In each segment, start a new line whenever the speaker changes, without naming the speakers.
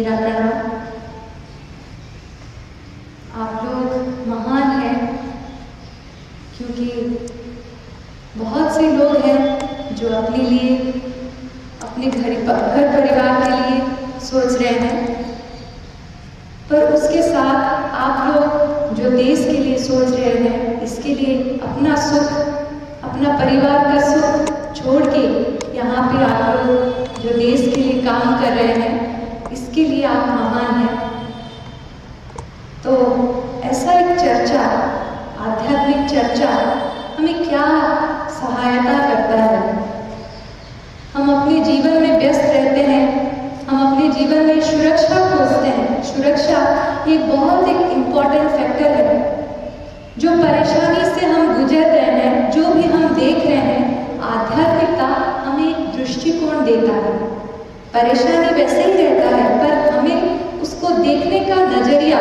मेरा प्रणाम। आप लोग महान हैं क्योंकि बहुत से लोग हैं जो अपने लिए, अपने घर परिवार के लिए सोच रहे हैं, पर उसके साथ आप लोग जो देश के लिए सोच रहे हैं, इसके लिए अपना सुख, अपना परिवार का सुख छोड़ के यहाँ पे आप लोग जो देश के लिए काम कर रहे हैं, इसके लिए आप महान हैं। तो ऐसा एक चर्चा, आध्यात्मिक चर्चा हमें क्या सहायता करता है? हम अपने जीवन में व्यस्त रहते हैं, हम अपने जीवन में सुरक्षा खोजते हैं। सुरक्षा ये बहुत एक इम्पॉर्टेंट फैक्टर है। जो परेशानी से हम गुजर रहे हैं, जो भी हम देख रहे हैं, आध्यात्मिकता हमें एक दृष्टिकोण देता है। परेशानी वैसे ही रहता है, पर हमें उसको देखने का नजरिया,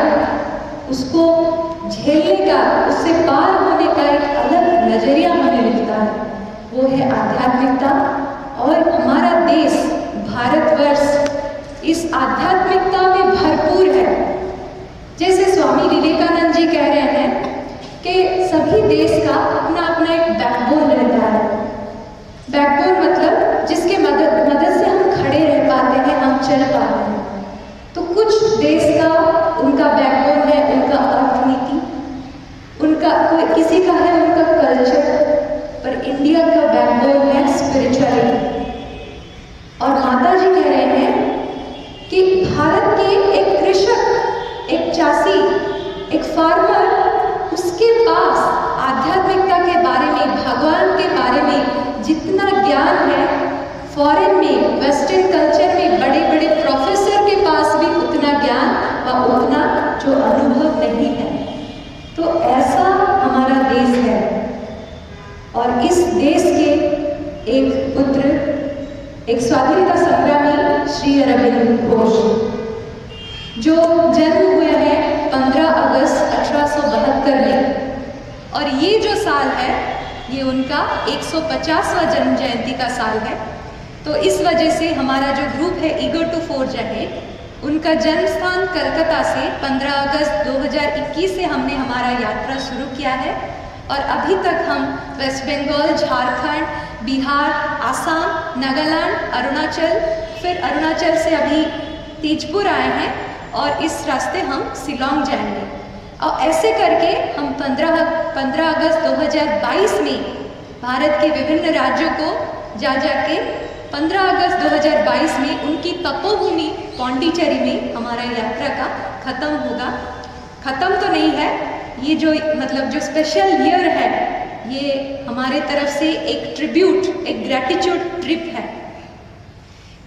उसको झेलने का, उससे पार होने का एक अलग नजरिया हमें मिलता है, वो है आध्यात्मिकता। और हमारा देश भारतवर्ष इस आध्यात्मिकता में भरपूर है। जैसे स्वामी विवेकानंद जी कह रहे हैं कि सभी देश का अपना अपना एक बैकबोन रहता है। बैकबोन मतलब जिसके मदद से हम खड़े रह पाते हैं, हम चल पाते हैं। तो कुछ देश का उनका बैकबोन है उनका अर्थनीति, उनका कोई किसी का है उनका कल्चर, पर इंडिया का बैकबोन है स्पिरिचुअलिटी। और माता जी कह रहे हैं कि भारत के एक कृषक, एक चासी, एक फार्मर, उसके पास आध्यात्मिकता के बारे में, भगवान के बारे में जितना ज्ञान है, फॉरेन में, वेस्टर्न कल्चर में बड़े बड़े प्रोफेसर के पास भी उतना ज्ञान व उतना जो अनुभव नहीं है। तो ऐसा हमारा देश है। और इस देश के एक पुत्र, एक स्वाधीनता संग्रामी श्री अरविंद घोष, जो जन्म हुए हैं 15 अगस्त 1872 में, और ये जो साल है ये उनका 150वां जन्म जयंती का साल है। तो इस वजह से हमारा जो ग्रुप है ईगर टू फोर्ज अहेड, उनका जन्म स्थान कलकत्ता से 15 अगस्त 2021 से हमने हमारा यात्रा शुरू किया है। और अभी तक हम वेस्ट बंगाल, झारखंड, बिहार, आसाम, नागालैंड, अरुणाचल, फिर अरुणाचल से अभी तेजपुर आए हैं और इस रास्ते हम शिलोंग जाएंगे। और ऐसे करके हम 15 अगस्त 2022 में भारत के विभिन्न राज्यों को जाके 15 अगस्त 2022 में उनकी तपोभूमि पौंडीचेरी में हमारा यात्रा का खत्म होगा। खत्म तो नहीं है, ये जो मतलब जो स्पेशल ईयर है, ये हमारे तरफ से एक ट्रिब्यूट, एक ग्रैटिट्यूड ट्रिप है।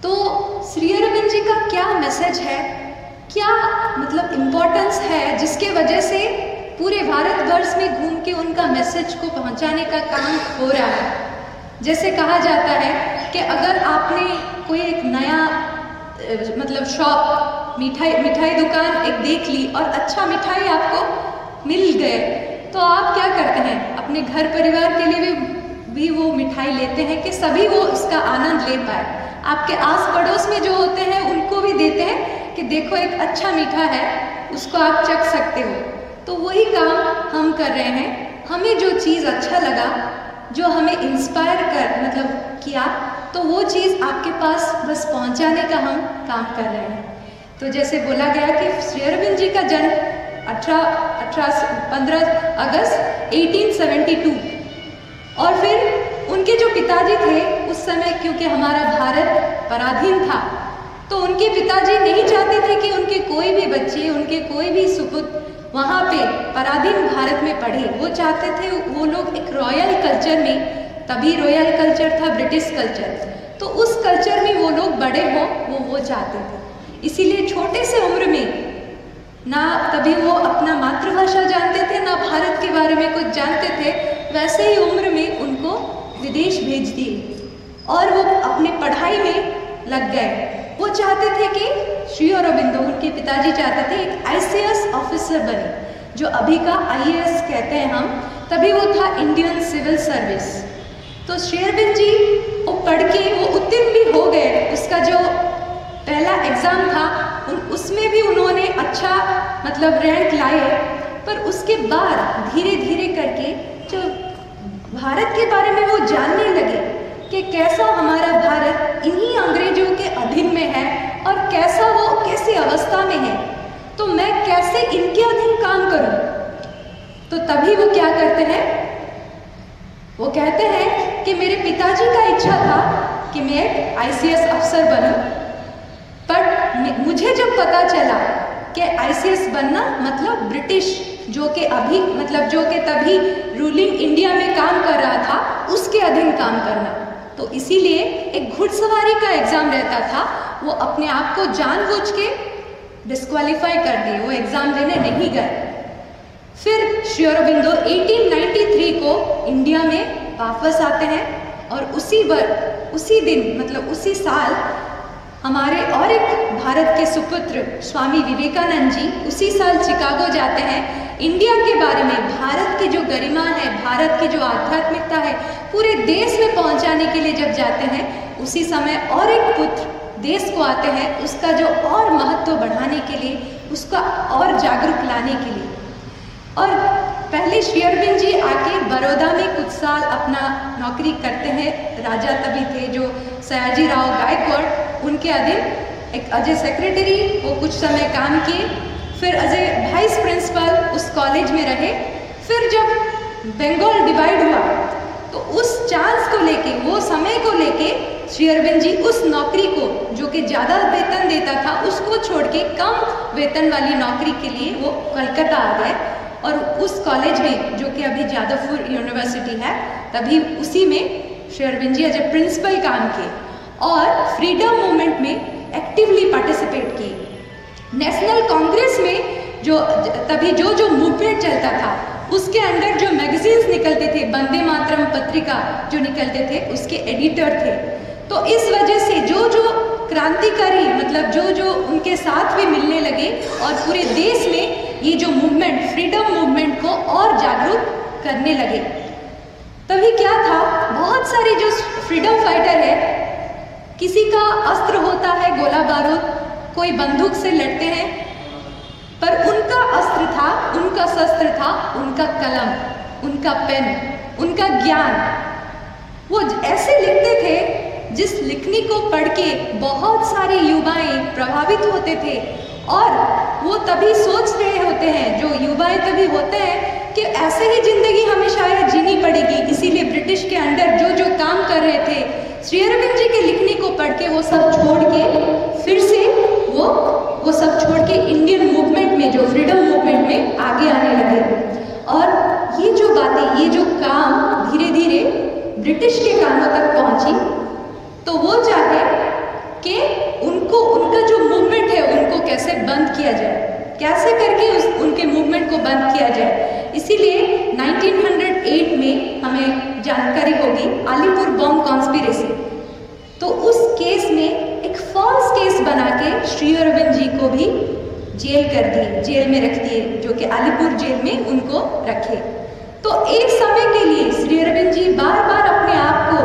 तो श्री अरविंद जी का क्या मैसेज है, क्या मतलब इम्पोर्टेंस है, जिसके वजह से पूरे भारतवर्ष में घूम के उनका मैसेज को पहुंचाने का काम हो रहा है। जैसे कहा जाता है कि अगर आपने कोई एक नया मतलब शॉप, मिठाई दुकान एक देख ली और अच्छा मिठाई आपको मिल गए, तो आप क्या करते हैं, अपने घर परिवार के लिए भी वो मिठाई लेते हैं कि सभी वो उसका आनंद ले पाए। आपके आस पड़ोस में जो होते हैं उनको भी देते हैं कि देखो एक अच्छा मीठा है, उसको आप चख सकते हो। तो वही काम हम कर रहे हैं। हमें जो चीज़ अच्छा लगा, जो हमें इंस्पायर कर मतलब किया, तो वो चीज़ आपके पास बस पहुंचाने का हम काम कर रहे हैं। तो जैसे बोला गया कि श्री अरविंद जी का जन्म 15 अगस्त 1872, और फिर उनके जो पिताजी थे उस समय, क्योंकि हमारा भारत पराधीन था, तो उनके पिताजी नहीं चाहते थे कि उनके कोई भी बच्चे, उनके कोई भी सुपुत्र वहाँ पे पराधीन भारत में पढ़े। वो चाहते थे वो लोग एक रॉयल कल्चर में, तभी रॉयल कल्चर था ब्रिटिश कल्चर, तो उस कल्चर में वो लोग बड़े हों, वो चाहते थे। इसीलिए छोटे से उम्र में ना तभी वो अपना मातृभाषा जानते थे, ना भारत के बारे में कुछ जानते थे, वैसे ही उम्र में उनको विदेश भेज दिए और वो अपने पढ़ाई में लग गए। वो चाहते थे कि श्री अरबिंदो, उनके पिताजी चाहते थे एक ICS ऑफिसर बने, जो अभी का IAS कहते हैं हम, तभी वो था इंडियन सिविल सर्विस। तो श्री अरबिंद जी वो पढ़ के वो उत्तीर्ण भी हो गए। उसका जो पहला एग्ज़ाम था उसमें भी उन्होंने अच्छा मतलब रैंक लाए, पर उसके बाद धीरे धीरे करके जो भारत के बारे में वो जानने लगे कि कैसा हमारा भारत इन्हीं अंग्रेजों के अधीन में है और कैसा वो कैसी अवस्था में है, तो मैं कैसे इनके अधीन काम करूं। तो तभी वो क्या करते हैं, वो कहते हैं कि मेरे पिताजी का इच्छा था कि मैं एक ICS अफसर बनूं, पर मुझे जब पता चला कि ICS बनना मतलब ब्रिटिश जो कि अभी मतलब जो कि तभी रूलिंग इंडिया में काम कर रहा था उसके अधीन काम करना, तो इसीलिए एक घुड़सवारी का एग्जाम रहता था, वो अपने आप को जानबूझ के डिस्क्वालीफाई कर दिए, वो एग्जाम देने नहीं गए। फिर श्री अरबिंदो 1893 को इंडिया में वापस आते हैं और उसी दिन मतलब उसी साल हमारे और एक भारत के सुपुत्र स्वामी विवेकानंद जी उसी साल शिकागो जाते हैं। इंडिया के बारे में, भारत की जो गरिमा है, भारत की जो आध्यात्मिकता है, पूरे देश में पहुंचाने के लिए जब जाते हैं, उसी समय और एक पुत्र देश को आते हैं, उसका जो और महत्व बढ़ाने के लिए, उसका और जागरूक लाने के लिए। और पहले श्री अरविंद जी आके बड़ौदा में कुछ साल अपना नौकरी करते हैं, राजा तभी थे जो सयाजी राव गायकवाड़, उनके अधीन एक अजय सेक्रेटरी वो कुछ समय काम किए, फिर अजय वाइस प्रिंसिपल उस कॉलेज में रहे। फिर जब बंगाल डिवाइड हुआ तो उस चांस को लेके, वो समय को लेके श्री अरविंद जी उस नौकरी को जो कि ज़्यादा वेतन देता था उसको छोड़ के कम वेतन वाली नौकरी के लिए वो कलकत्ता आ गए और उस कॉलेज में जो कि अभी जादवपुर यूनिवर्सिटी है, तभी उसी में श्री अरविंद जी एज ए प्रिंसिपल काम किए और फ्रीडम मूवमेंट में एक्टिवली पार्टिसिपेट किए। नेशनल कांग्रेस में जो तभी जो मूवमेंट चलता था उसके अंदर जो मैगजीन्स निकलते थे, वंदे मातरम पत्रिका जो निकलते थे उसके एडिटर थे। तो इस वजह से जो क्रांतिकारी मतलब जो उनके साथ भी मिलने लगे और पूरे देश में ये जो मूवमेंट, फ्रीडम मूवमेंट को और जागरूक करने लगे। तभी क्या था, बहुत सारे जो फ्रीडम फाइटर है, किसी का अस्त्र होता है गोला बारूद, कोई बंदूक से लड़ते हैं, पर उनका अस्त्र था, उनका शस्त्र था उनका कलम, उनका पेन, उनका ज्ञान। वो ऐसे लिखते थे जिस लिखने को पढ़ के बहुत सारे युवाएं प्रभावित होते थे और वो तभी सोच रहे होते हैं, जो युवाएं तभी होते हैं कि ऐसे ही जिंदगी हमें शायद जीनी पड़ेगी, इसीलिए ब्रिटिश के अंडर जो काम कर रहे थे, श्री अरविंद जी के लिखने को पढ़ के वो सब छोड़ के फिर से वो सब छोड़ के इंडियन मूवमेंट में, जो फ्रीडम मूवमेंट में आगे आने लगे। और ये जो बातें, ये जो काम धीरे धीरे ब्रिटिश के कानों तक पहुंची, तो वो चाहे कि उनका जो मूवमेंट है उनको कैसे बंद किया जाए, कैसे करके उनके मूवमेंट को बंद किया जाए। इसीलिए 1908 में हमें जानकारी होगी अलीपुर बॉम्ब कॉन्स्पिरेसी, तो उस केस में एक फॉल्स केस बना के श्री अरविंद जी को भी जेल कर दिए, जेल में रख दिए, जो कि अलीपुर जेल में उनको रखे। तो एक समय के लिए श्री अरविंद जी बार बार अपने आप को,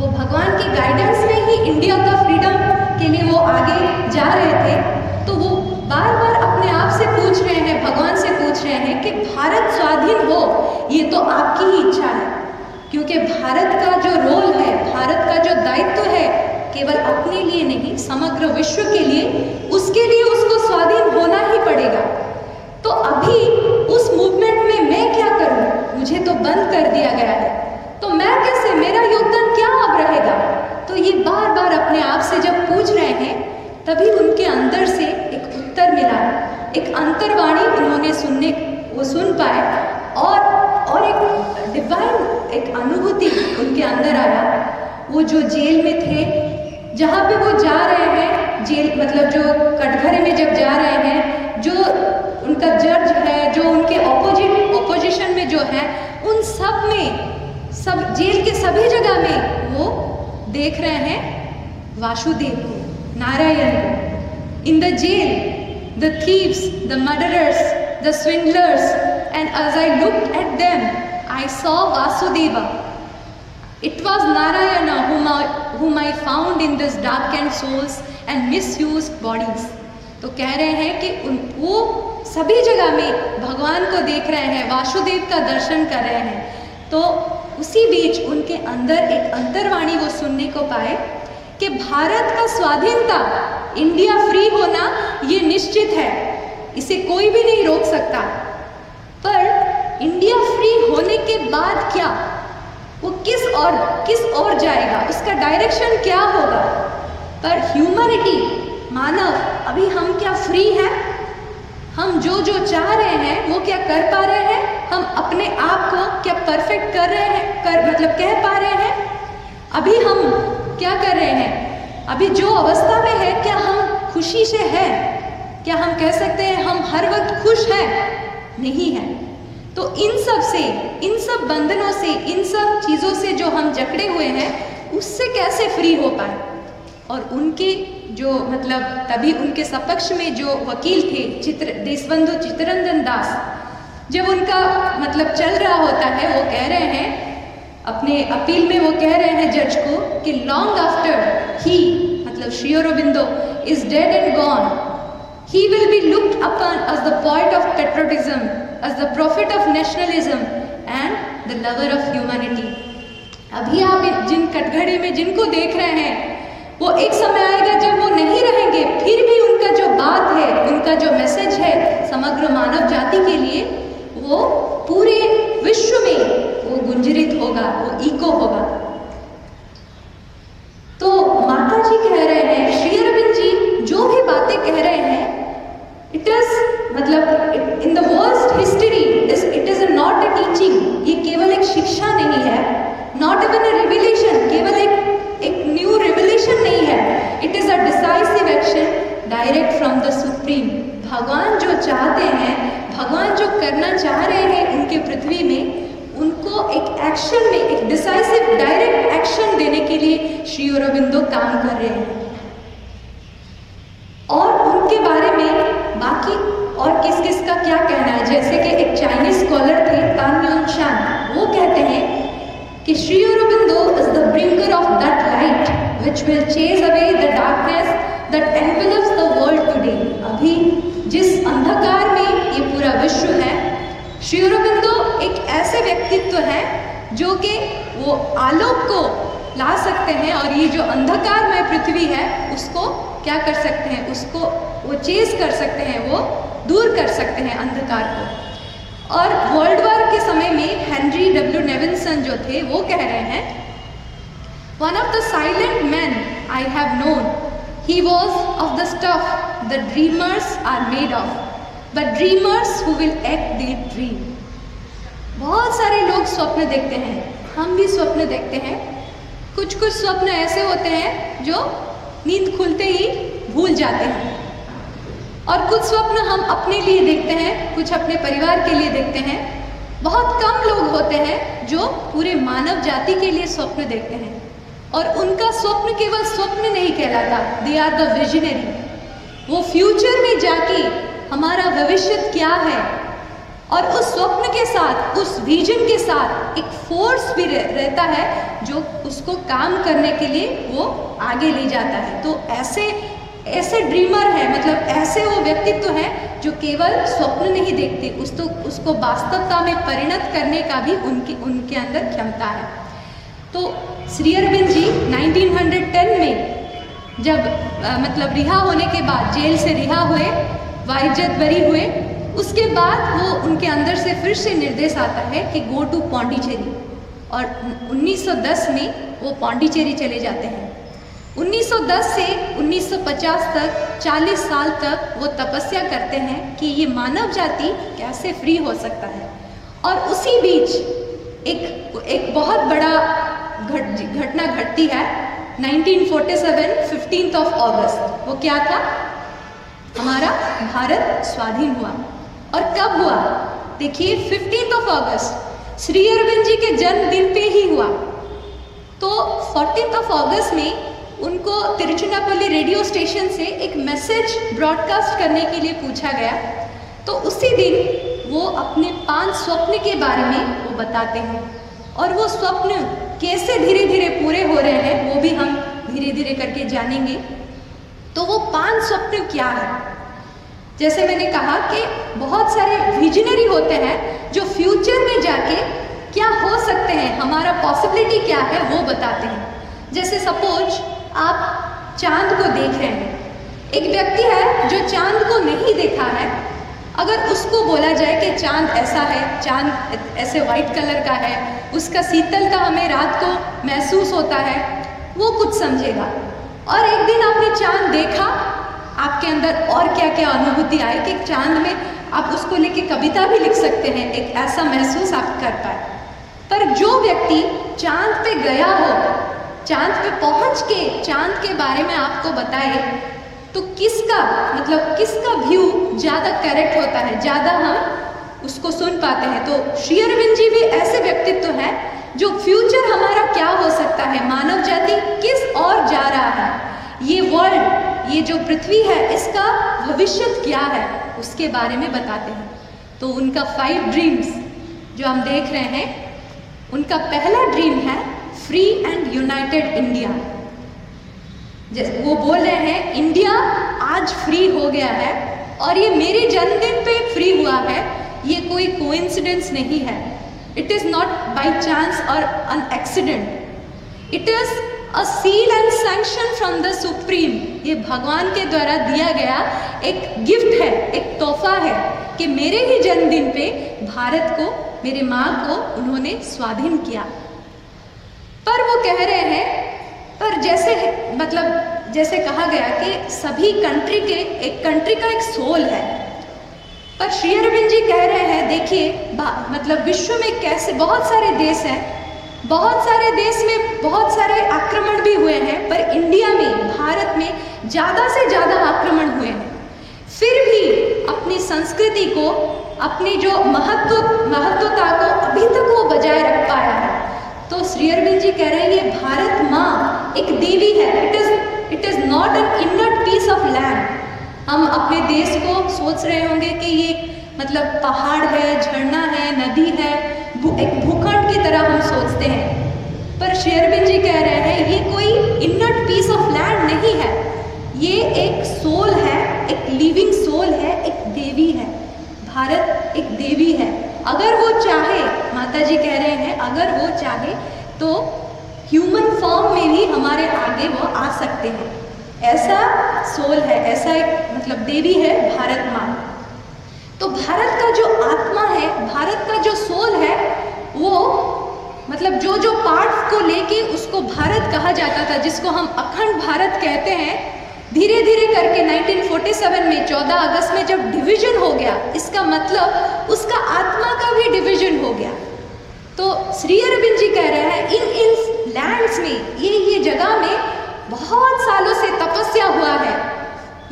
वो भगवान की गाइडेंस में ही इंडिया का फ्रीडम के लिए वो आगे जा रहे थे, तो वो बार बार अपने आप से पूछ रहे हैं, भगवान से पूछ रहे हैं कि भारत स्वाधीन हो, ये तो आपकी ही इच्छा है, क्योंकि भारत का जो रोल है, भारत का जो दायित्व है, केवल अपने लिए नहीं समग्र विश्व के लिए, उसके लिए उसको स्वाधीन होना ही पड़ेगा। तो अभी उस मूवमेंट में मैं क्या करूं, मुझे तो बंद कर दिया गया है, तो मैं कैसे, मेरा योगदान क्या अब रहेगा। तो ये बार बार अपने आप से जब पूछ रहे हैं, तभी उनके अंदर से एक उत्तर मिला, एक अंतर्वाणी उन्होंने सुन पाए और एक डिवाइन एक अनुभूति उनके अंदर आया। वो जो जेल में थे, जहाँ पे वो जा रहे हैं, जेल मतलब जो कटघरे में जब जा रहे हैं, जो उनका जज है, जो उनके ऑपोजिशन में जो है, उन सब में, सब जेल के सभी जगह में वो देख रहे हैं वासुदेव को, नारायण को। In the jail the thieves, the murderers, the swindlers, and as I looked at them, I saw Vasudeva. It was Narayana whom I found in these darkened souls and misused bodies. तो कह रहे हैं कि वो सभी जगह में भगवान को देख रहे हैं, वासुदेव का दर्शन कर रहे हैं। तो उसी बीच उनके अंदर एक अंतर्वाणी वो सुनने को पाए कि भारत का स्वाधीनता, इंडिया फ्री होना ये निश्चित है, इसे कोई भी नहीं रोक सकता। पर इंडिया फ्री होने के बाद क्या, वो किस और जाएगा, उसका डायरेक्शन क्या होगा। पर ह्यूमैनिटी, मानव, अभी हम क्या फ्री हैं? हम जो चाह रहे हैं वो क्या कर पा रहे हैं? हम अपने आप को क्या परफेक्ट कर रहे हैं, कह पा रहे हैं? अभी हम क्या कर रहे हैं? अभी जो अवस्था में है, क्या हम खुशी से हैं? क्या हम कह सकते हैं हम हर वक्त खुश हैं? नहीं है। तो इन सब बंधनों से, इन सब चीज़ों से जो हम जकड़े हुए हैं, उससे कैसे फ्री हो पाए। और उनके जो तभी उनके सपक्ष में जो वकील थे देशबंधु चित्तरंजन दास, जब उनका चल रहा होता है, वो कह रहे हैं अपने अपील में, वो कह रहे हैं जज को कि long after he Shri Aurobindo is dead and gone, he will be looked upon as the poet of patriotism, as the prophet of nationalism and the lover of humanity. अभी आप जिन कटघरे में जिनको देख रहे हैं, वो एक समय आएगा जब वो नहीं रहेंगे, फिर भी उनका जो बात है, उनका जो मैसेज है समग्र मानव जाति के लिए, वो पूरे विश्व में वो गुंजरित होगा, वो इको होगा। तो माता जी कह रहे हैं, श्री अरविंद जी जो भी बातें कह रहे हैं, it is in the worst history, it is not a teaching, ये केवल एक शिक्षा नहीं है, नॉट इवन अ रिविलेशन, केवल एक न्यू रिविलेशन नहीं है, it is a decisive action direct from the supreme. भगवान जो चाहते हैं, भगवान जो करना चाह रहे हैं उनके पृथ्वी में, उनको एक एक्शन में, एक डिसाइसिव डायरेक्ट एक्शन देने के लिए श्री अरबिंदो काम कर रहे हैं। और उनके बारे में बाकी और किस का क्या कहना है, जैसे कि एक चाइनीज स्कॉलर थे तान युन शान, वो कहते हैं कि Shri Aurobindo is the bringer of that light which will chase away the darkness that envelopes the world today. अभी जिस अंधकार में ये पूरा विश्व है, श्री अरबिंदो एक ऐसे व्यक्तित्व हैं जो कि वो आलोक को ला सकते हैं, और ये जो अंधकारमय पृथ्वी है उसको क्या कर सकते हैं, उसको वो चेज कर सकते हैं, वो दूर कर सकते हैं अंधकार को। और वर्ल्ड वॉर के समय में हेनरी डब्ल्यू नेविल्सन जो थे, वो कह रहे हैं, one of the silent man I have known, he was of the stuff the dreamers are made of, but dreamers who will act the dream. बहुत सारे लोग स्वप्न देखते हैं, हम भी स्वप्न देखते हैं। कुछ स्वप्न ऐसे होते हैं जो नींद खुलते ही भूल जाते हैं, और कुछ स्वप्न हम अपने लिए देखते हैं, कुछ अपने परिवार के लिए देखते हैं। बहुत कम लोग होते हैं जो पूरे मानव जाति के लिए स्वप्न देखते हैं, और उनका स्वप्न केवल स्वप्न नहीं कहलाता, दे आर द विजनरी। वो फ्यूचर में जाके हमारा भविष्य क्या है, और उस स्वप्न के साथ, उस विजन के साथ एक फोर्स भी रहता है जो उसको काम करने के लिए वो आगे ले जाता है। तो ऐसे ड्रीमर है, ऐसे वो व्यक्तित्व हैं जो केवल स्वप्न नहीं देखते, उसको वास्तवता में परिणत करने का भी उनके अंदर क्षमता है। तो श्री अरविंद जी 1910 में जब रिहा होने के बाद, जेल से रिहा हुए, वाइज्जत बरी हुए, उसके बाद वो उनके अंदर से फिर से निर्देश आता है कि गो टू पौंडीचेरी, और 1910 में वो पौंडीचेरी चले जाते हैं। 1910 से 1950 तक 40 साल तक वो तपस्या करते हैं कि ये मानव जाति कैसे फ्री हो सकता है। और उसी बीच एक बहुत बड़ा घटना घटती है 1947 15 अगस्त। वो क्या था? हमारा भारत स्वाधीन हुआ। और कब हुआ? देखिए 15 अगस्त श्री अरविंद जी के जन्मदिन पे ही हुआ। तो 14 अगस्त में उनको तिरुचिरापल्ली रेडियो स्टेशन से एक मैसेज ब्रॉडकास्ट करने के लिए पूछा गया। तो उसी दिन वो अपने 5 स्वप्न के बारे में वो बताते हैं, और वो स्वप्न कैसे धीरे धीरे पूरे हो रहे हैं वो भी हम धीरे धीरे करके जानेंगे। तो वो 5 स्वप्न क्या है? जैसे मैंने कहा कि बहुत सारे विजनरी होते हैं जो फ्यूचर में जाके क्या हो सकते हैं, हमारा पॉसिबिलिटी क्या है वो बताते हैं। जैसे सपोज आप चांद को देख रहे हैं, एक व्यक्ति है जो चांद को नहीं देखा है, अगर उसको बोला जाए कि चांद ऐसा है, चांद ऐसे वाइट कलर का है, उसका शीतल का हमें रात को महसूस होता है, वो कुछ समझेगा। और एक दिन आपने चांद देखा, आपके अंदर और क्या क्या अनुभूति आए कि चांद में आप उसको लेके कविता भी लिख सकते हैं, एक ऐसा महसूस आप कर पाए। पर जो व्यक्ति चांद पे गया हो, चांद पे पहुंच के चांद के बारे में आपको बताए, तो किसका व्यू ज़्यादा करेक्ट होता है, ज़्यादा हम उसको सुन पाते हैं। तो श्री अरविंद जी भी ऐसे व्यक्तित्व हैं जो फ्यूचर हमारा क्या हो सकता है, मानव जाति किस ओर जा रहा है, ये वर्ल्ड, ये जो पृथ्वी है, इसका भविष्य क्या है, उसके बारे में बताते हैं। तो उनका 5 ड्रीम्स जो हम देख रहे हैं, उनका पहला ड्रीम है फ्री एंड यूनाइटेड इंडिया। जैसे वो बोल रहे हैं, इंडिया आज फ्री हो गया है और ये मेरे जन्मदिन पे फ्री हुआ है, ये कोई कोइंसिडेंस नहीं है, it is not by chance और an accident, it is a seal and sanction from the supreme. ये भगवान के द्वारा दिया गया एक गिफ्ट है, एक तोहफा है कि मेरे ही जन्मदिन पे भारत को, मेरे माँ को उन्होंने स्वाधीन किया। पर वो कह रहे हैं, पर जैसे कहा गया कि सभी कंट्री के, एक कंट्री का एक सोल है। पर श्री अरविंद जी कह रहे हैं, देखिए विश्व में कैसे बहुत सारे देश हैं, बहुत सारे देश में बहुत सारे आक्रमण भी हुए हैं, पर इंडिया में, भारत में ज़्यादा से ज़्यादा आक्रमण हुए हैं, फिर भी अपनी संस्कृति को, अपनी जो महत्वता को अभी तक वो बजाय रख पाया है। तो श्री अरविंद जी कह रहे हैं, ये भारत माँ एक देवी है, it is not an inert piece of land. हम अपने देश को सोच रहे होंगे कि ये पहाड़ है, झरना है, नदी है, एक भूखंड की तरह हम सोचते हैं। पर श्री अरविंद जी कह रहे हैं, ये कोई इनर्ट पीस ऑफ लैंड नहीं है, ये एक सोल है, एक लिविंग सोल है, एक देवी है। भारत एक देवी है, अगर वो चाहे, माता जी कह रहे हैं, अगर वो चाहे तो ह्यूमन फॉर्म में भी हमारे आगे वो आ सकते हैं। ऐसा सोल है, ऐसा एक देवी है भारत माँ। तो भारत का जो आत्मा है, भारत का जो सोल है, वो जो पार्ट्स को लेके उसको भारत कहा जाता था, जिसको हम अखंड भारत कहते हैं, धीरे धीरे करके 1947 में 14 अगस्त में जब डिवीजन हो गया, इसका उसका आत्मा का भी डिवीजन हो गया। तो श्री अरविंद जी कह रहे हैं, इन लैंड्स में, ये जगह में बहुत सालों से तपस्या हुआ है,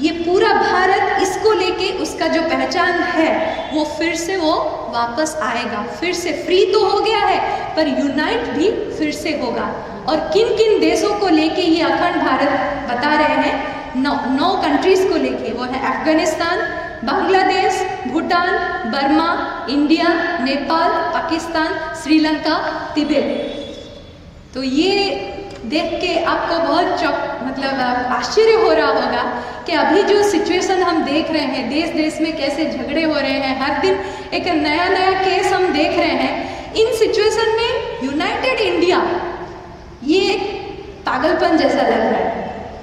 ये पूरा भारत, इसको लेके उसका जो पहचान है वो फिर से वो वापस आएगा, फिर से फ्री तो हो गया है पर यूनाइट भी फिर से होगा। और किन किन देशों को लेके ये अखंड भारत बता रहे हैं, 9 कंट्रीज को लेके, वो है अफगानिस्तान, बांग्लादेश, भूटान, बर्मा, इंडिया, नेपाल, पाकिस्तान, श्रीलंका, तिब्बत। तो ये देख के आपको बहुत आश्चर्य हो रहा होगा कि अभी जो सिचुएशन हम देख रहे हैं, देश देश में कैसे झगड़े हो रहे हैं, हर दिन एक नया नया केस हम देख रहे हैं। इन सिचुएशन में यूनाइटेड इंडिया, ये पागलपन जैसा लग रहा है,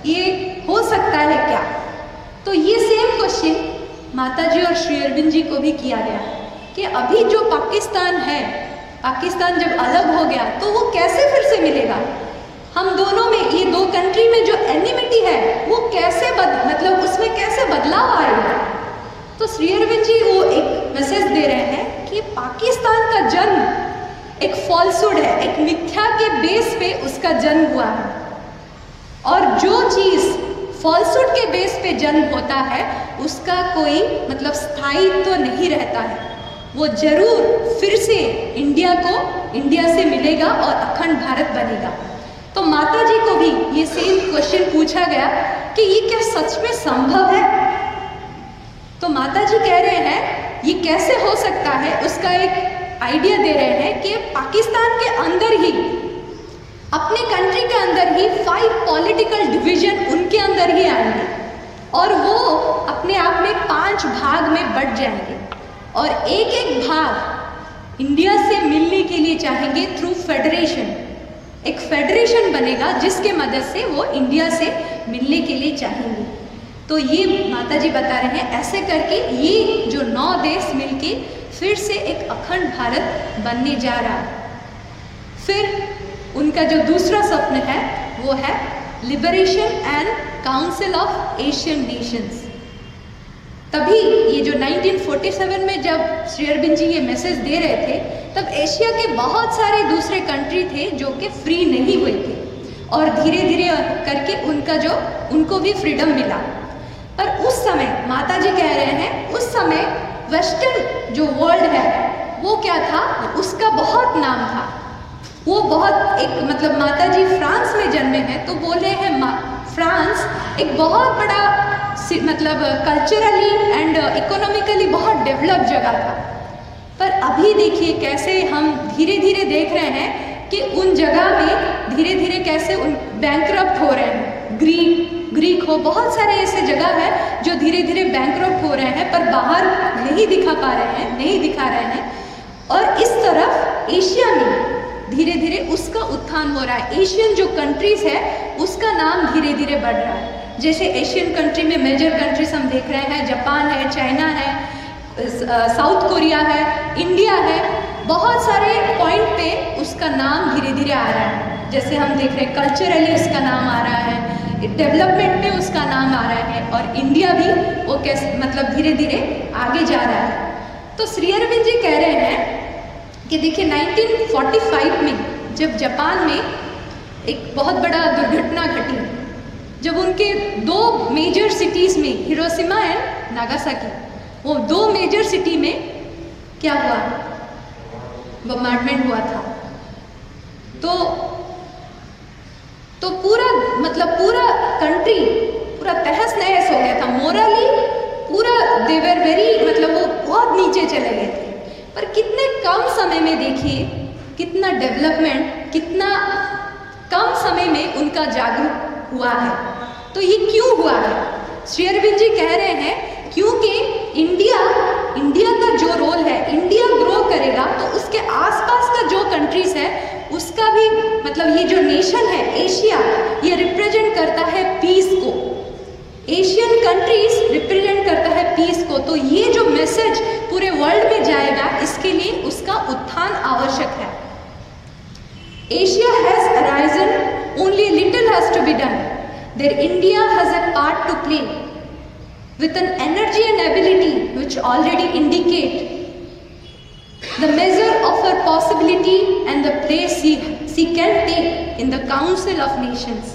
ये हो सकता है क्या? तो ये सेम क्वेश्चन माता जी और श्री अरविंद जी को भी किया गया कि अभी जो पाकिस्तान है, पाकिस्तान जब अलग हो गया तो वो कैसे फिर से मिलेगा? हम दोनों में, ये 2 कंट्री में जो एनिमिटी है वो कैसे उसमें कैसे बदलाव आएगा? तो श्री अरविंद जी वो एक मैसेज दे रहे हैं कि पाकिस्तान का जन्म एक फॉल्सहुड है, एक मिथ्या के बेस पे उसका जन्म हुआ है, और जो चीज़ फॉल्सहुड के बेस पे जन्म होता है उसका कोई स्थायित्व तो नहीं रहता है, वो जरूर फिर से इंडिया से मिलेगा और अखंड भारत बनेगा। तो माता जी को भी ये सेम क्वेश्चन पूछा गया कि ये क्या सच में संभव है? तो माता जी कह रहे हैं ये कैसे हो सकता है, उसका एक आइडिया दे रहे हैं कि पाकिस्तान के अंदर ही, अपने कंट्री के अंदर ही 5 पॉलिटिकल डिवीजन उनके अंदर ही आएंगे। और वो अपने आप में 5 भाग में बट जाएंगे और एक एक भाग इंडिया से मिलने के लिए चाहेंगे थ्रू फेडरेशन। एक फेडरेशन बनेगा जिसके मदद से वो इंडिया से मिलने के लिए चाहेंगे। तो ये माता जी बता रहे हैं ऐसे करके ये जो 9 देश मिलके फिर से एक अखंड भारत बनने जा रहा है। फिर उनका जो दूसरा स्वप्न है वो है liberation and council of Asian Nations. तभी ये जो 1947 में जब श्री अरविंद जी ये मैसेज दे रहे थे तब एशिया के बहुत सारे दूसरे कंट्री थे जो कि फ्री नहीं हुए थे और धीरे धीरे करके उनको भी फ्रीडम मिला। पर उस समय माता जी कह रहे हैं उस समय वेस्टर्न जो वर्ल्ड है वो क्या था, उसका बहुत नाम था। वो बहुत एक मतलब माता जी फ्रांस में जन्मे हैं तो बोल रहे हैं फ्रांस एक बहुत बड़ा मतलब कल्चरली एंड इकोनॉमिकली बहुत डेवलप जगह था। पर अभी देखिए कैसे हम धीरे धीरे देख रहे हैं कि उन जगह में धीरे धीरे कैसे उन बैंकरप्ट हो रहे हैं। ग्रीक हो, बहुत सारे ऐसे जगह है जो धीरे धीरे बैंकरप्ट हो रहे हैं पर बाहर नहीं दिखा रहे हैं। और इस तरफ एशिया में धीरे धीरे उसका उत्थान हो रहा है। एशियन जो कंट्रीज है उसका नाम धीरे धीरे बढ़ रहा है। जैसे एशियन कंट्री में मेजर कंट्रीज हम देख रहे हैं, जापान है, चाइना है, साउथ कोरिया है, इंडिया है। बहुत सारे पॉइंट पे उसका नाम धीरे धीरे आ रहा है। जैसे हम देख रहे हैं कल्चरली उसका नाम आ रहा है, डेवलपमेंट में उसका नाम आ रहा है और इंडिया भी वो कैसे मतलब धीरे धीरे आगे जा रहा है। तो श्री अरविंद जी कह रहे हैं कि देखिए 1945 में जब जापान में एक बहुत बड़ा दुर्घटना घटी, जब उनके 2 मेजर सिटीज़ में हिरोशिमा एंड नागासाकी, वो 2 मेजर सिटी में क्या हुआ, बम्बार्डमेंट हुआ था। तो पूरा कंट्री पूरा तहस नहस हो गया था। मोरली पूरा दे वर वेरी मतलब वो बहुत नीचे चले गए थे। पर कितने कम समय में देखिए कितना डेवलपमेंट, कितना कम समय में उनका जागरूक हुआ है। तो ये क्यों हुआ है? श्री अरविंद जी कह रहे हैं क्योंकि इंडिया का जो रोल है, इंडिया ग्रो करेगा तो उसके आसपास का जो कंट्रीज है उसका भी मतलब ये जो नेशन है एशिया, ये रिप्रेजेंट करता है पीस को। एशियन कंट्रीज रिप्रेजेंट करता है पीस को। तो ये जो मैसेज पूरे वर्ल्ड में जाएगा इसके लिए उसका उत्थान आवश्यक है। Asia has arisen, only little has to be done. There India has a part to play with an energy and ability which already indicate the measure of her possibility and the place she can take in the Council of Nations।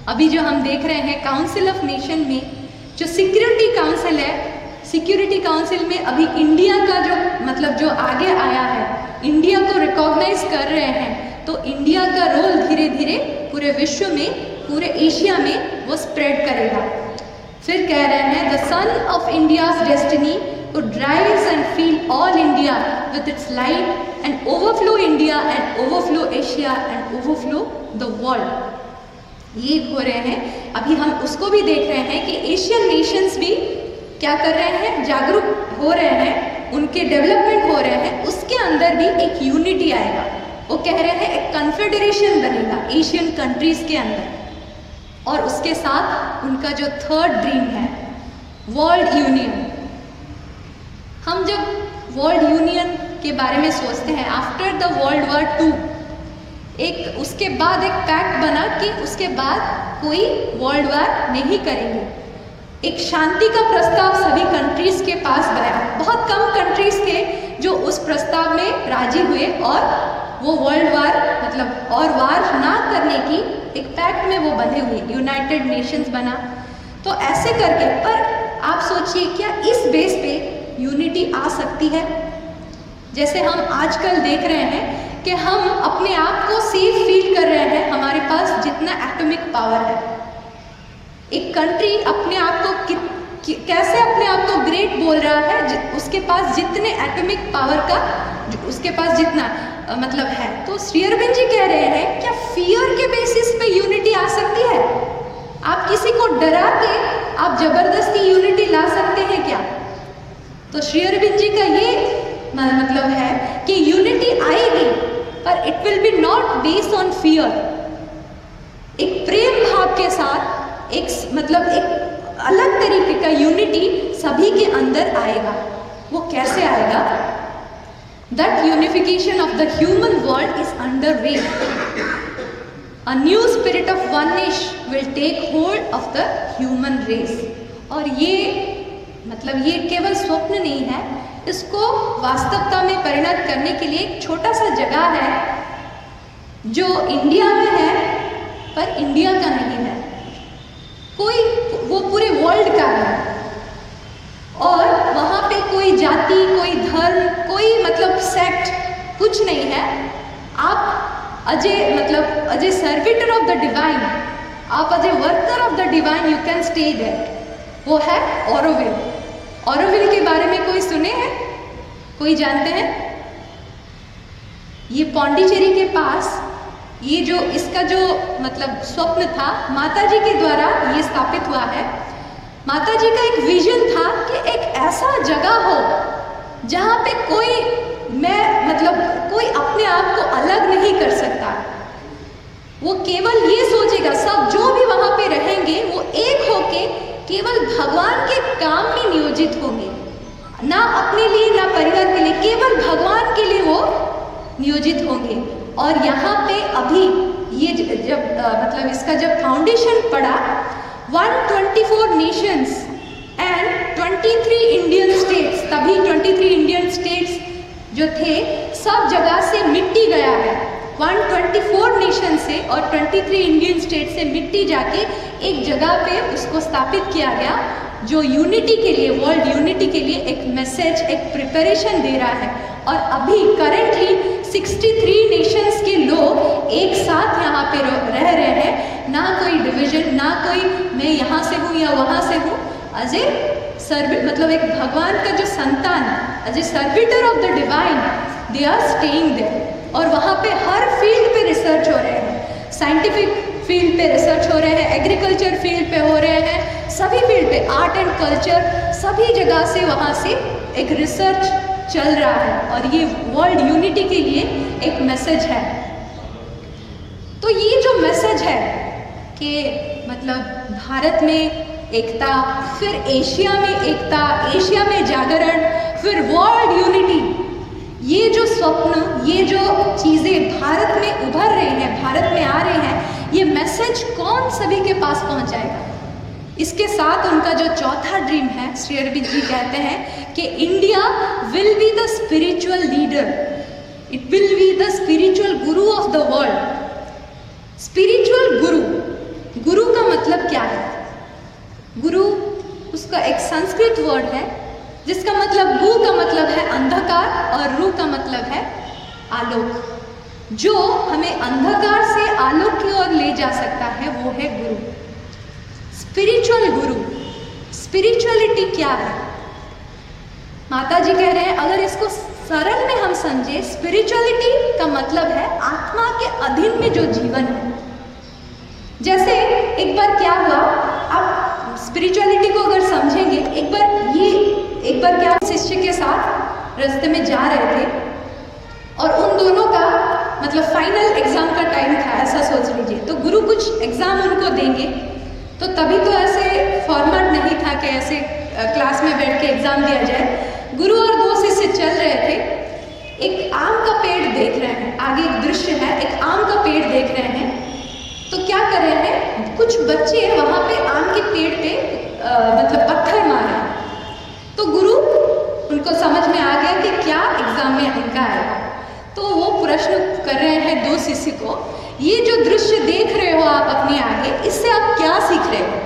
अभी जो हम देख रहे हैं council of nation में जो security council है, security council में अभी इंडिया का जो मतलब जो आगे आया है, इंडिया को रिकॉग्नाइज कर रहे हैं। तो इंडिया का रोल धीरे धीरे पूरे विश्व में, पूरे एशिया में वो स्प्रेड करेगा। फिर कह रहे हैं the son of India's destiny would rise and fill all India with its light and overflow India and overflow Asia and overflow the world। ये हो रहे हैं। अभी हम उसको भी देख रहे हैं कि एशियन नेशंस भी क्या कर रहे हैं, जागरूक हो रहे हैं, उनके डेवलपमेंट हो रहे हैं। उसके अंदर भी एक यूनिटी आएगा। वो कह रहे हैं एक कन्फेडरेशन बनेगा एशियन कंट्रीज के अंदर। और उसके साथ उनका जो थर्ड ड्रीम है वर्ल्ड यूनियन। हम जब वर्ल्ड यूनियन के बारे में सोचते हैं आफ्टर द वर्ल्ड वॉर 2, एक उसके बाद एक पैक्ट बना कि उसके बाद कोई वर्ल्ड वॉर नहीं करेंगे। एक शांति का प्रस्ताव सभी कंट्रीज के पास गया। बहुत कम कंट्रीज थे जो उस प्रस्ताव में राजी हुए और वो वर्ल्ड वॉर मतलब और वार ना करने की एक पैक्ट में वो बंधे हुए, यूनाइटेड नेशंस बना। तो ऐसे करके, पर आप सोचिए क्या इस बेस पे यूनिटी आ सकती है? जैसे हम आजकल देख रहे हैं कि हम अपने आप को सेफ फील कर रहे हैं हमारे पास जितना एटॉमिक पावर है। एक कंट्री अपने आप को कैसे अपने आप को ग्रेट बोल रहा है, उसके पास जितने एटॉमिक पावर का उसके पास जितना मतलब है। तो श्री अरविंद जी कह रहे हैं क्या फियर के बेसिस पे यूनिटी आ सकती है? आप किसी को डरा के आप जबरदस्ती यूनिटी ला सकते हैं क्या? तो श्री अरविंद जी का ये मतलब है कि यूनिटी आएगी, पर it will B not based on fear. एक प्रेम भाव के साथ एक मतलब एक अलग तरीके का यूनिटी सभी के अंदर आएगा। वो कैसे आएगा? That unification of the human world is under way. A new spirit of oneness will take hold of the human race। और ये मतलब ये केवल स्वप्न नहीं है, इसको वास्तवता में परिणत करने के लिए एक छोटा सा जगह है जो इंडिया में है पर इंडिया का नहीं है, कोई वो पूरे वर्ल्ड का है। और वहाँ पे कोई जाति, कोई धर्म, कोई मतलब सेक्ट कुछ नहीं है। आप are a servitor of the divine, आप are a worker of the divine, you can stay there. वो है ऑरोविल। ऑरोविल के बारे में कोई सुने हैं? कोई जानते हैं? ये पौंडीचेरी के पास ये जो इसका जो मतलब स्वप्न था, माता जी के द्वारा ये स्थापित हुआ है। माता जी का एक विजन था कि एक ऐसा जगह हो जहाँ पे कोई अपने आप को अलग नहीं कर सकता। वो केवल ये सोचेगा, सब जो भी वहाँ पे रहेंगे वो एक होके केवल भगवान के काम में नियोजित होंगे, ना अपने लिए ना परिवार के लिए, केवल भगवान के लिए वो नियोजित होंगे। और यहाँ पे अभी ये जब मतलब इसका जब फाउंडेशन पड़ा, 124 नेशंस एंड 23 इंडियन स्टेट्स, तभी 23 इंडियन स्टेट्स जो थे सब जगह से मिट्टी गया है। 124 नेशन से और 23 इंडियन स्टेट से मिट्टी जाके एक जगह पे उसको स्थापित किया गया, जो यूनिटी के लिए, वर्ल्ड यूनिटी के लिए एक मैसेज, एक प्रिपरेशन दे रहा है। और अभी करेंटली 63 नेशंस के लोग एक साथ यहाँ पे रह रहे हैं, ना कोई डिवीजन, ना कोई मैं यहाँ से हूँ या वहाँ से हूँ। अजय मतलब एक भगवान का जो संतान, as a servitor of the divine, they are staying there. और वहाँ पे हर फील्ड पे रिसर्च हो रहे हैं, साइंटिफिक फील्ड पे रिसर्च हो रहे हैं, एग्रीकल्चर फील्ड पे हो रहे हैं, सभी फील्ड पे, आर्ट एंड कल्चर, सभी जगह से वहाँ से एक रिसर्च चल रहा है। और ये वर्ल्ड यूनिटी के लिए एक मैसेज है। तो ये जो मैसेज है कि मतलब भारत में एकता, फिर एशिया में एकता, एशिया में जागरण, फिर वर्ल्ड यूनिटी, ये जो स्वप्न, ये जो चीज़ें भारत में उभर रहे हैं, भारत में आ रहे हैं, ये मैसेज कौन सभी के पास पहुंचाएगा? इसके साथ उनका जो चौथा ड्रीम है, श्री अरविंद जी कहते हैं कि India will be the spiritual leader, it will be the spiritual Guru of the world. Spiritual गुरु, गुरु का मतलब क्या है? गुरु उसका एक संस्कृत वर्ड है जिसका मतलब, गु का मतलब है अंधकार और रू का मतलब है आलोक। जो हमें अंधकार से आलोक की ओर ले जा सकता है वो है गुरु, स्पिरिचुअल गुरु। स्पिरिचुअलिटी क्या है? माता जी कह रहे हैं, अगर इसको सरल में हम समझे, स्पिरिचुअलिटी का मतलब है आत्मा के अधीन में जो जीवन है। जैसे एक बार क्या हुआ, आप स्पिरिचुअलिटी को अगर समझेंगे, एक बार क्या, शिष्य के साथ रास्ते में जा रहे थे और उन दोनों का मतलब फाइनल एग्जाम का टाइम था, ऐसा सोच लीजिए। तो गुरु कुछ एग्जाम उनको देंगे, तो तभी तो ऐसे फॉर्मेट नहीं था कि ऐसे क्लास में बैठ के एग्जाम दिया जाए। गुरु और दो शिष्य चल रहे थे, एक आम का पेड़ देख रहे हैं, आगे एक दृश्य है, एक आम का पेड़ देख रहे हैं। तो क्या कर रहे हैं, कुछ बच्चे वहाँ पे आम के पेड़ पे मतलब पत्थर मार रहे हैं। तो गुरु उनको समझ में आ गया कि क्या एग्जाम में इनका आएगा। तो वो प्रश्न कर रहे हैं दो शिष्य को, ये जो दृश्य देख रहे हो आप अपने आगे, इससे आप क्या सीख रहे हो?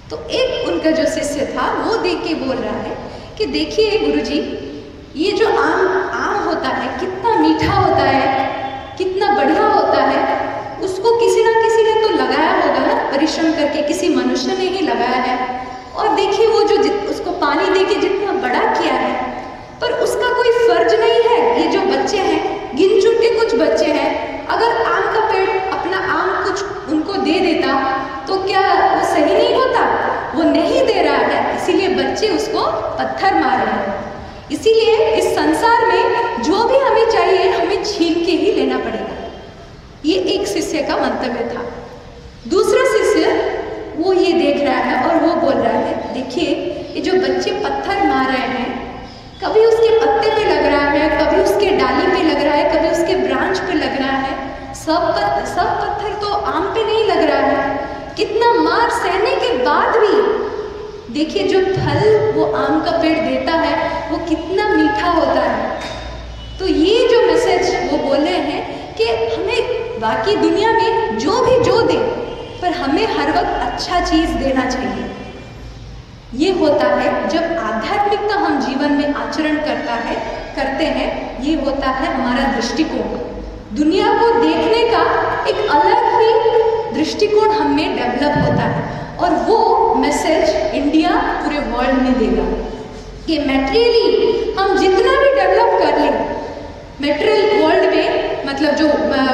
तो एक उनका जो शिष्य था वो देख के बोल रहा है कि देखिए गुरुजी, ये जो आम होता है कितना मीठा होता है, कितना बढ़िया होता है, उसको किसी ना किसी ने तो लगाया होगा ना, परिश्रम करके किसी मनुष्य ने ही लगाया है। और देखिए वो जो उसको पानी देके जितना बड़ा किया है, पर उसका कोई फर्ज नहीं है। ये जो बच्चे हैं, गिन चुन के कुछ बच्चे हैं, अगर आम का पेड़ अपना आम कुछ उनको दे देता तो क्या पत्थर मार रहे हैं। इसीलिए इस संसार में जो भी हमें चाहिए हमें छीन के ही लेना पड़ेगा। ये एक शिष्य का मंतव्य था। दूसरा शिष्य वो ये देख रहा है और वो बोल रहा है, देखिए ये जो बच्चे पत्थर मार रहे हैं, कभी उसके पत्ते पे लग रहा है, कभी उसके डाली पे लग रहा है, कभी उसके ब्रांच पे लग रहा है, सब पत्थर तो आम पे नहीं लग रहा है। कितना मार सहने के बाद भी देखिए जो फल वो आम का पेड़ देता है वो कितना मीठा होता है। तो ये जो मैसेज वो बोल रहे हैं कि हमें बाकी दुनिया में जो भी जो दे, पर हमें हर वक्त अच्छा चीज देना चाहिए। ये होता है जब आध्यात्मिकता हम जीवन में आचरण करते हैं, ये होता है हमारा दृष्टिकोण। दुनिया को देखने का एक अलग ही दृष्टिकोण हम में डेवलप होता है और वो मैसेज इंडिया पूरे वर्ल्ड में देगा कि मैटेरियली हम जितना भी डेवलप कर लें, मैटेरियल वर्ल्ड में मतलब जो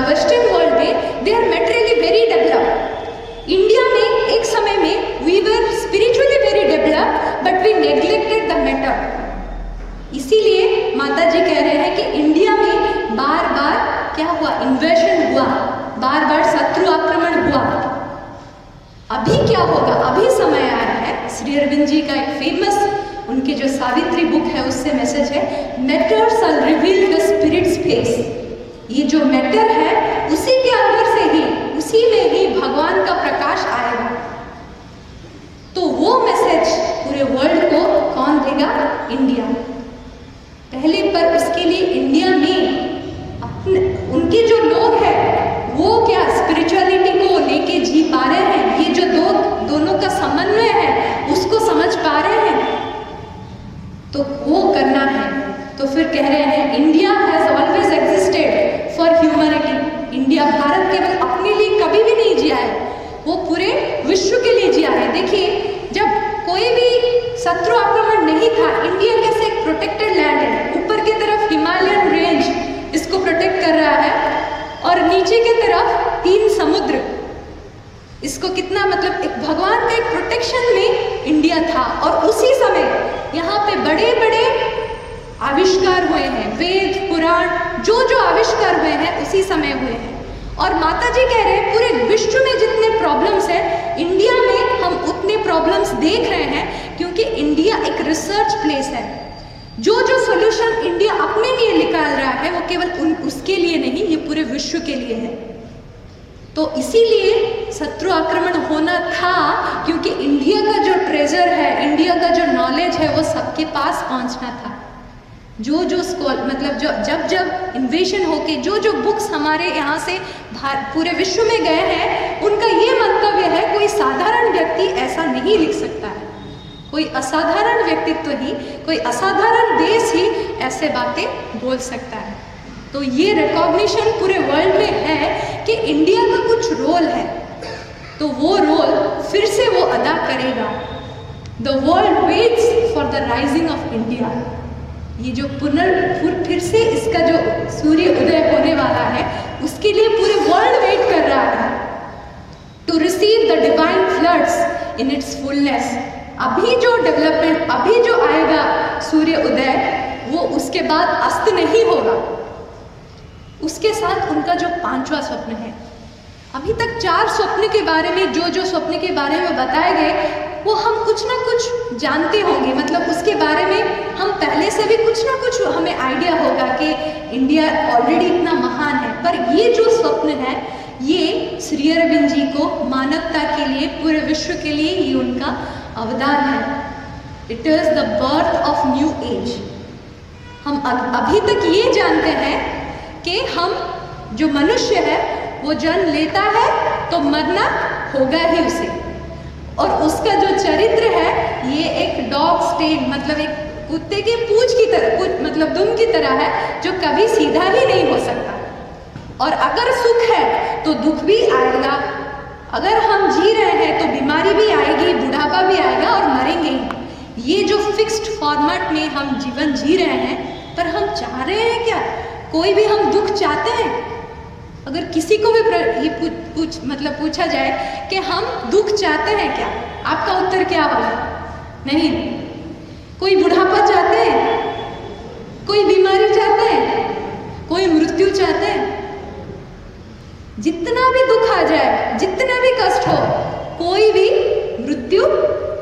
वेस्टर्न वर्ल्ड में they are materially very develop. India में एक समय में we were spiritually very develop but we neglected the matter. इसीलिए माता जी कह रहे हैं कि इंडिया में बार बार क्या हुआ, इन्वेशन हुआ, बार बार शत्रु आक्रमण हुआ। अभी क्या होगा, अभी समय आया है। श्री अरविंद जी का एक फेमस उनके जो सावित्री बुक है उससे मैसेज है, matter shall reveal the spirit's face. ये जो मैटर है उसी के अंदर से ही, उसी में ही भगवान का प्रकाश आएगा। तो वो मैसेज पूरे वर्ल्ड को कौन देगा, इंडिया। पहले पर उसके लिए इंडिया में अपने उनके जो लोग हैं वो क्या स्पिरिचुअलिटी को लेके जी पा रहे हैं, ये जो दोनों का समन्वय है उसको समझ पा रहे हैं, तो वो करना है। तो फिर कह रहे हैं India has always existed for humanity. India, Bharat केवल अपने लिए कभी भी नहीं जिया है, वो पूरे विश्व के लिए जिया है। देखिए जब कोई भी शत्रु आक्रमण नहीं था, इंडिया कैसे एक प्रोटेक्टेड लैंड है, ऊपर की तरफ हिमालयन रेंज इसको प्रोटेक्ट कर रहा है और नीचे की तरफ 3 समुद्र, इसको कितना मतलब एक भगवान का एक प्रोटेक्शन में इंडिया था। और उसी समय यहाँ पे बड़े बड़े आविष्कार हुए हैं, वेद पुराण जो आविष्कार हुए हैं उसी समय हुए हैं। और माता जी कह रहे हैं पूरे विश्व में जितने प्रॉब्लम्स हैं, इंडिया में हम उतने प्रॉब्लम्स देख रहे हैं, क्योंकि इंडिया एक रिसर्च प्लेस है। जो सॉल्यूशन इंडिया अपने लिए निकाल रहा है वो केवल उसके लिए नहीं, ये पूरे विश्व के लिए है। तो इसीलिए शत्रु आक्रमण होना था, क्योंकि इंडिया का जो ट्रेजर है, इंडिया का जो नॉलेज है वो सबके पास पहुंचना था। जो मतलब जब इन्वेशन होके जो बुक्स हमारे यहाँ से पूरे विश्व में गए हैं, उनका ये मंतव्य है कोई साधारण व्यक्ति ऐसा नहीं लिख सकता है, कोई असाधारण व्यक्तित्व ही, कोई असाधारण देश ही ऐसे बातें बोल सकता है। तो ये रिकॉग्निशन पूरे वर्ल्ड में है कि इंडिया का कुछ रोल है, तो वो रोल फिर से वो अदा करेगा। The world waits for the rising of India. ये जो फिर से इसका जो सूर्य उदय होने वाला है, उसके लिए पूरे वर्ल्ड वेट कर रहा है to receive the divine floods in its fullness. अभी जो डेवलपमेंट, अभी जो आएगा सूर्य उदय, वो उसके बाद अस्त नहीं होगा। उसके साथ उनका जो 5वां स्वप्न है, अभी तक 4 स्वप्न के बारे में जो स्वप्न के बारे में बताए गए वो हम कुछ ना कुछ जानते होंगे, मतलब उसके बारे में हम पहले से भी कुछ ना कुछ हमें आइडिया होगा कि इंडिया ऑलरेडी इतना महान है। पर ये जो स्वप्न है ये श्री अरविंद जी को मानवता के लिए, पूरे विश्व के लिए ये उनका अवदान है। It is the birth of new age. हम अभी तक ये जानते हैं कि हम जो मनुष्य है वो जन्म लेता है तो मरना होगा ही उसे, और उसका जो चरित्र है ये एक डॉग स्टेन, मतलब एक कुत्ते के पूंछ की तरह, मतलब दुम की तरह है, जो कभी सीधा ही नहीं हो सकता। और अगर सुख है तो दुख भी आएगा, अगर हम जी रहे हैं तो बीमारी भी आएगी, बुढ़ापा भी आएगा और मरेंगे ही। ये जो फिक्स्ड फॉर्मेट में हम जीवन जी रहे हैं, पर हम चाह रहे हैं क्या? कोई भी हम दुख चाहते हैं? अगर किसी को भी ये पूछा जाए कि हम दुख चाहते हैं क्या, आपका उत्तर क्या होगा? नहीं। कोई बुढ़ापा चाहते हैं, कोई बीमारी चाहते हैं, कोई मृत्यु चाहते हैं। जितना भी दुख आ जाए, जितना भी कष्ट हो, कोई भी मृत्यु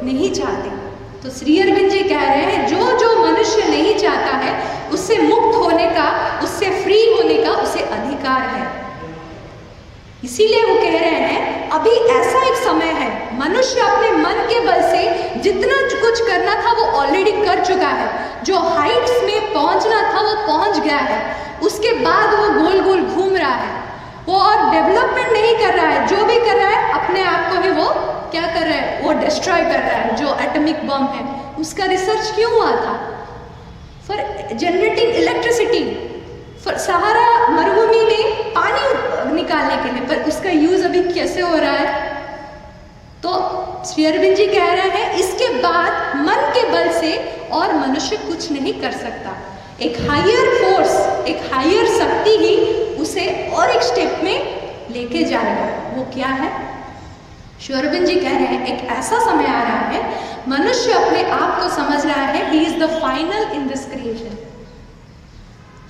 नहीं चाहते। तो श्री अरविंद जी कह रहे हैं जो जो मनुष्य नहीं चाहता है उससे मुक्त होने का, उससे फ्री होने का उसे अधिकार है। इसीलिए वो कह रहे हैं अभी ऐसा एक समय है, मनुष्य अपने मन के बल से जितना कुछ करना था वो ऑलरेडी कर चुका है। जो हाइट्स में पहुंचना था वो पहुंच गया है। उसके बाद वो गोल गोल घूम रहा है, वो और डेवलपमेंट नहीं कर रहा है। जो भी कर रहा है अपने आप को ही वो क्या कर रहा है, वो डिस्ट्रॉय कर रहा है। जो एटॉमिक बम है उसका रिसर्च क्यों हुआ था? फॉर जनरेटिंग इलेक्ट्रिसिटी, फॉर सहारा मरुभूमि में पानी निकालने के लिए, पर उसका यूज अभी कैसे हो रहा है? तो श्री अरविंद जी कह रहे हैं इसके बाद मन के बल से और मनुष्य कुछ नहीं कर सकता। एक हायर फोर्स, एक हायर शक्ति ही उसे और एक स्टेप में लेके जाएगा। वो क्या है? श्री अरविंद जी कह रहे हैं एक ऐसा समय आ रहा है, मनुष्य अपने आप को समझ रहा है he is the final in this creation.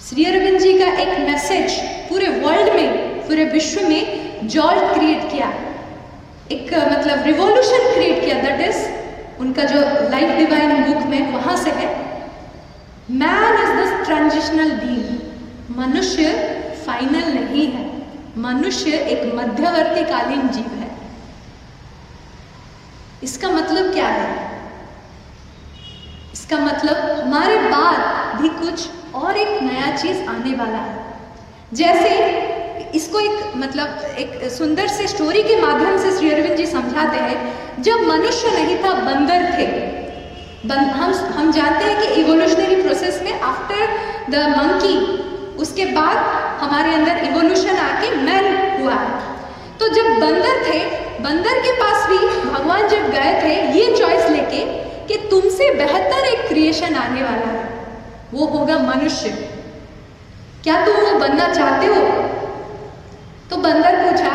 Shri Aurobindo ji का एक मैसेज पूरे वर्ल्ड में, पूरे विश्व में जॉल्ट क्रिएट किया, एक मतलब रिवॉल्यूशन क्रिएट किया। दैट इज उनका जो लाइफ डिवाइन बुक में वहां से है, man is the transitional being. मनुष्य फाइनल नहीं है, मनुष्य एक मध्यवर्ती कालीन जीव है। इसका मतलब क्या है? इसका मतलब हमारे बाद भी कुछ और एक नया चीज आने वाला है। जैसे इसको एक मतलब एक सुंदर से स्टोरी के माध्यम से श्री अरविंद जी समझाते हैं। जब मनुष्य नहीं था, बंदर थे। हम जानते हैं कि इवोल्यूशनरी प्रोसेस में आफ्टर द मंकी, उसके बाद हमारे अंदर इवोल्यूशन आके मैन हुआ है। तो जब बंदर थे, बंदर के पास भी भगवान जब गए थे ये चॉइस लेके कि तुमसे बेहतर एक क्रिएशन आने वाला है, वो होगा मनुष्य, क्या तुम वो बनना चाहते हो? तो बंदर पूछा,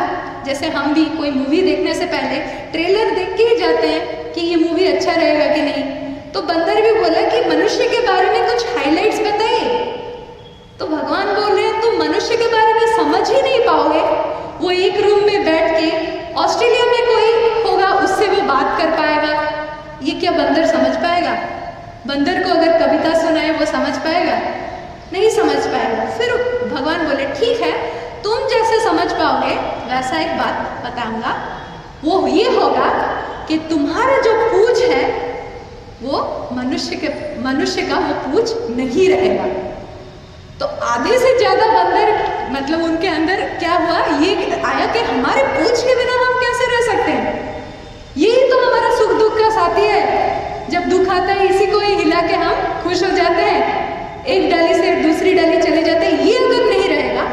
जैसे हम भी कोई मूवी देखने से पहले ट्रेलर देख के ही जाते हैं कि ये मूवी अच्छा रहेगा कि नहीं। तो बंदर भी बोला कि मनुष्य के बारे में कुछ हाइलाइट्स बताइए। तो भगवान बोल रहे हैं तुम मनुष्य के बारे में समझ ही नहीं पाओगे। वो एक रूम में बैठ के ऑस्ट्रेलिया में कोई होगा उससे वो बात कर पाएगा, ये क्या बंदर समझ पाएगा? बंदर को अगर कविता सुनाए वो समझ पाएगा? नहीं समझ पाएगा। फिर भगवान बोले ठीक है, तुम जैसे समझ पाओगे वैसा एक बात बताऊंगा। वो ये होगा कि तुम्हारा जो पूछ है वो मनुष्य का वो पूछ नहीं रहेगा। तो आधे से ज्यादा बंदर मतलब उनके अंदर क्या हुआ, ये आया कि हमारे पूछ के बिना हम कैसे रह सकते हैं? यही तो हमारा सुख दुख का साथी है। जब दुख आता है इसी को ही हिला के हम खुश हो जाते हैं, एक डाली से दूसरी डाली चले जाते हैं। ये अगर नहीं रहेगा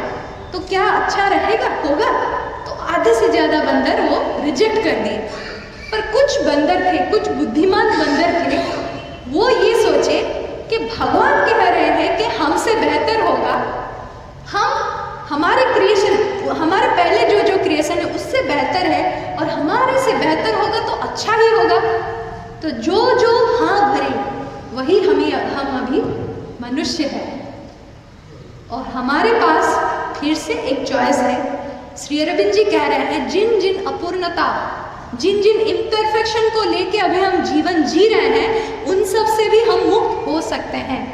तो क्या अच्छा रहेगा होगा? तो आधे से ज्यादा बंदर वो रिजेक्ट कर दिए। पर कुछ बंदर थे, कुछ बुद्धिमान बंदर थे, वो ये सोचे कि भगवान कह रहे हैं कि हमसे बेहतर होगा, हमारे क्रिएशन, हमारे पहले जो क्रिएशन है उससे बेहतर है और हमारे से बेहतर होगा तो अच्छा ही होगा। तो जो हाँ भरे वही हम अभी मनुष्य है और हमारे पास फिर से एक चॉइस है। श्री अरविंद जी कह रहे हैं जिन जिन अपूर्णता, जिन जिन इम्परफेक्शन को लेके अभी हम जीवन जी रहे हैं उन सब से भी हम मुक्त हो सकते हैं।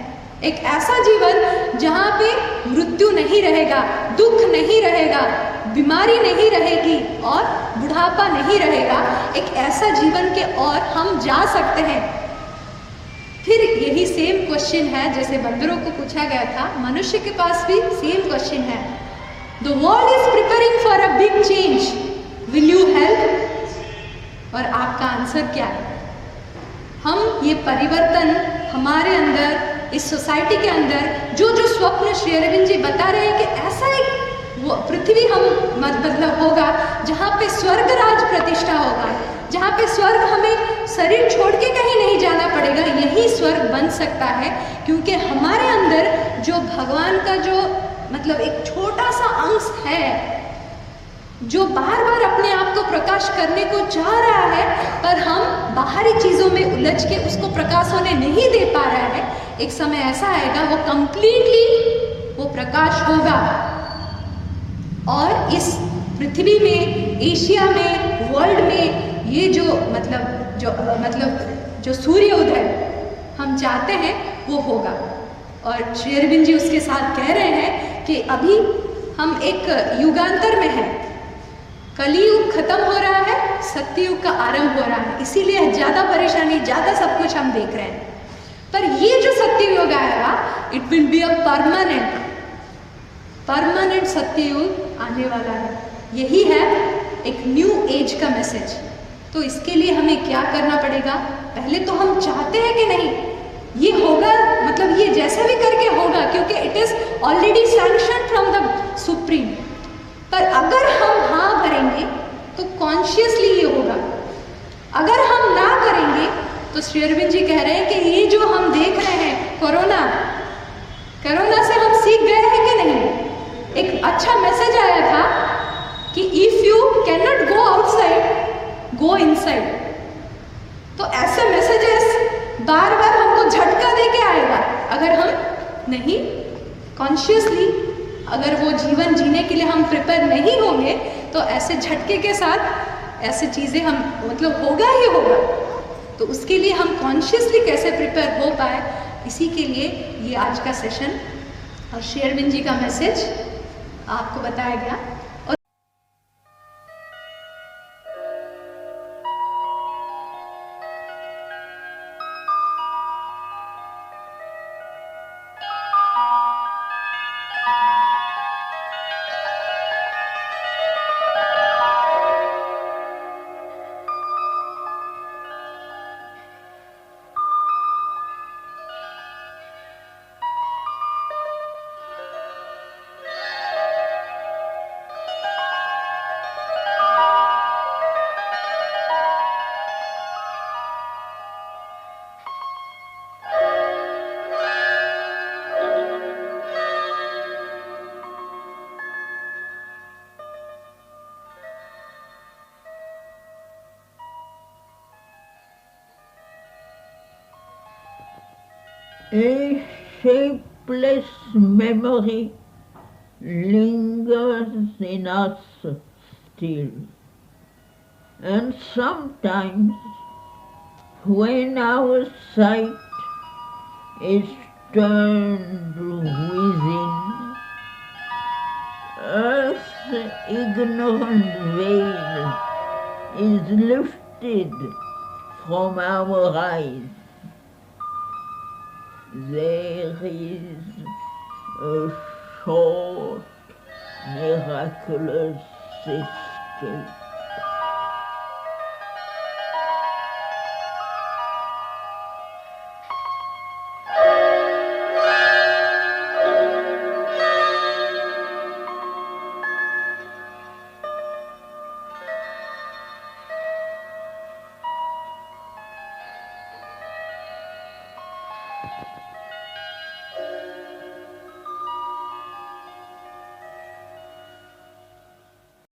एक ऐसा जीवन जहाँ पे मृत्यु नहीं रहेगा, दुख नहीं रहेगा, बीमारी नहीं रहेगी और बुढ़ापा नहीं रहेगा। एक ऐसा जीवन के और हम जा सकते हैं। फिर यही सेम क्वेश्चन है जैसे बंदरों को पूछा गया था, मनुष्य के पास भी सेम क्वेश्चन है। The world is preparing for a big change, will you help? और आपका आंसर क्या है? हम ये परिवर्तन हमारे अंदर, इस सोसाइटी के अंदर जो स्वप्न श्री अरविंद जी बता रहे हैं कि ऐसा एक वो पृथ्वी हम मतलब होगा जहाँ पे स्वर्ग राज प्रतिष्ठा होगा, जहाँ पे स्वर्ग हमें शरीर छोड़ के कहीं नहीं जाना पड़ेगा, यही स्वर्ग बन सकता है। क्योंकि हमारे अंदर जो भगवान का जो मतलब एक छोटा सा अंश है जो बार बार अपने आप को प्रकाश करने को चाह रहा है, पर हम बाहरी चीज़ों में उलझ के उसको प्रकाश होने नहीं दे पा रहा है, एक समय ऐसा आएगा वो कंप्लीटली वो प्रकाश होगा। और इस पृथ्वी में, एशिया में, वर्ल्ड में ये जो जो सूर्य उदय हम चाहते हैं वो होगा। और श्री अरविंद जी उसके साथ कह रहे हैं कि अभी हम एक युगांतर में हैं, कलियुग खत्म हो रहा है, सत्ययुग का आरंभ हो रहा है, इसीलिए ज़्यादा परेशानी, ज़्यादा सब कुछ हम देख रहे हैं। पर ये जो सत्ययुग आएगा, it will be a permanent Satyayuga आने वाला है। यही है एक न्यू एज का मैसेज। तो इसके लिए हमें क्या करना पड़ेगा? पहले तो हम चाहते हैं कि नहीं ये होगा, मतलब ये जैसे भी करके होगा, क्योंकि it is already sanction from the supreme. पर अगर हम हाँ करेंगे तो कॉन्शियसली ये होगा। अगर हम ना करेंगे तो श्री अरविंद जी कह रहे हैं कि ये जो हम देख रहे हैं कोरोना से हम सीख गए हैं कि नहीं? एक अच्छा मैसेज आया था कि if you can not go outside, go inside. तो ऐसे मैसेजेस बार बार हमको झटका दे के आएगा अगर हम नहीं कॉन्शियसली, अगर वो जीवन जीने के लिए हम प्रिपेयर नहीं होंगे तो ऐसे झटके के साथ ऐसे चीज़ें हम मतलब होगा ही होगा। तो उसके लिए हम कॉन्शियसली कैसे प्रिपेयर हो पाए, इसी के लिए ये आज का सेशन और श्री अरविंद जी का मैसेज आपको बताया गया।
A shapeless memory lingers in us still, and sometimes when our sight is turned within, earth's ignorant veil is lifted from our eyes. There is a short, miraculous escape.